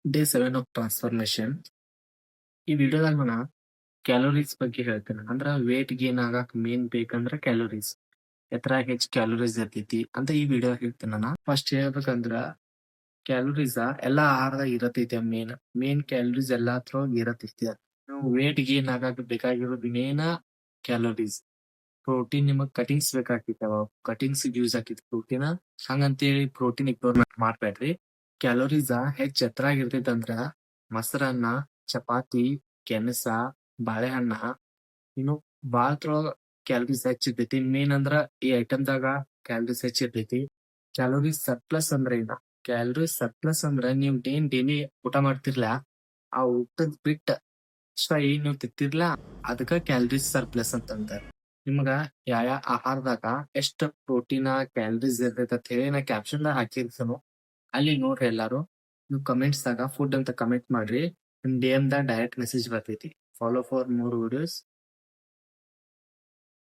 Day 7 of transformation. ಈ ವಿಡಿಯೋದಾಗ ನಾ calories ಬಗ್ಗೆ ಹೇಳ್ತೇನೆ. ಅಂದ್ರ ವೇಟ್ ಗೇನ್ ಆಗಾಕ ಮೇನ್ ಬೇಕಂದ್ರ ಕ್ಯಾಲೋರೀಸ್. ಎತ್ರ ಹೆಚ್ಚ್ ಕ್ಯಾಲೋರೀಸ್ ಇರ್ತೈತಿ ಅಂತ ಈ ವಿಡಿಯೋ ಹೇಳ್ತೇನೆ ನಾ. ಫಸ್ಟ್ ಹೇಳ್ಬೇಕಂದ್ರ ಕ್ಯಾಲೋರೀಸ್ ಎಲ್ಲಾ ಆಹಾರದಾಗ ಇರತೈತಿ. ಮೇನ್ ಕ್ಯಾಲೋರೀಸ್ ಎಲ್ಲಾದ್ರೊಳಗ ಇರತೈತಿ. ನೀವು ವೇಟ್ ಗೇನ್ ಆಗಾಕ ಬೇಕಾಗಿರೋದು ಮೇನ್ ಕ್ಯಾಲೋರೀಸ್. ಪ್ರೋಟೀನ್ ನಿಮಗ್ ಕಟಿಂಗ್ಸ್ ಬೇಕಾಗ್ತೈತಿ. ಅವಾಗ ಕಟಿಂಗ್ಸ್ ಯೂಸ್ ಆಕೈತಿ ಪ್ರೋಟೀನ್. ಹಂಗಂತೇಳಿ ಪ್ರೋಟೀನ್ ಇಗ್ನೋರ್ ಮಾಡ್ಬೇಡ್ರಿ. ಕ್ಯಾಲೋರೀಸ್ ಹೆಚ್ಚ್ ಎತ್ರಾಗ ಇರ್ತೈತಿ ಅಂದ್ರ ಮೊಸರನ್ನ, ಚಪಾತಿ, ಕೆನಸ, ಬಾಳೆಹಣ್ಣ ಇನ್ನು ಬಾಳತ್ರೊಳಗ ಕ್ಯಾಲೋರೀಸ್ ಹೆಚ್ಚ್ ಇರ್ತೈತಿ. ಮೇನ್ ಅಂದ್ರ ಈ ಐಟಮ್ದಾಗ ಕ್ಯಾಲೋರೀಸ್ ಹೆಚ್ಚ್ ಇರ್ತೈತಿ. ಕ್ಯಾಲೋರೀಸ್ ಸರ್ಪ್ಲಸ್ ಅಂದ್ರ ಏನ? ಕ್ಯಾಲೋರೀಸ್ ಸರ್ಪ್ಲಸ್ ಅಂದ್ರ ನೀವ್ ಡೈಲಿ ಊಟ ಮಾಡ್ತಿರ್ಲಾ, ಆ ಊಟದ್ ಬಿಟ್ಟ ಎಕ್ಸ್ಟ್ರಾ ಏನ್ ನೀವ್ ತಿಂತಿರ್ಲಾ ಅದಕ್ಕ ಕ್ಯಾಲೋರೀಸ್ ಸರ್ಪ್ಲಸ್ ಅಂತ ಅಂತಾರ. ನಿಮ್ಗ ಯಾವ ಆಹಾರದಾಗ ಎಷ್ಟ್ ಪ್ರೋಟೀನ್ ಕ್ಯಾಲೋರೀಸ್ ಇರ್ತೈತಿ ಅಂತ ಹೇಳಿ ನಾ ಕ್ಯಾಪ್ಷನ್ ದಾಗ ಹಾಕಿರ್ತೀನಿ. ಅಲ್ಲಿ ನೋಡ್ರಿ ಎಲ್ಲಾರು. ನೀವು ಕಮೆಂಟ್ಸ್ ದಾಗ ಫುಡ್ ಅಂತ ಕಮೆಂಟ್ ಮಾಡ್ರಿ. ನಿಮ್ DM ದಾಗ ಡೈರೆಕ್ಟ್ ಮೆಸೇಜ್ ಬರ್ತೈತಿ. Follow for more videos.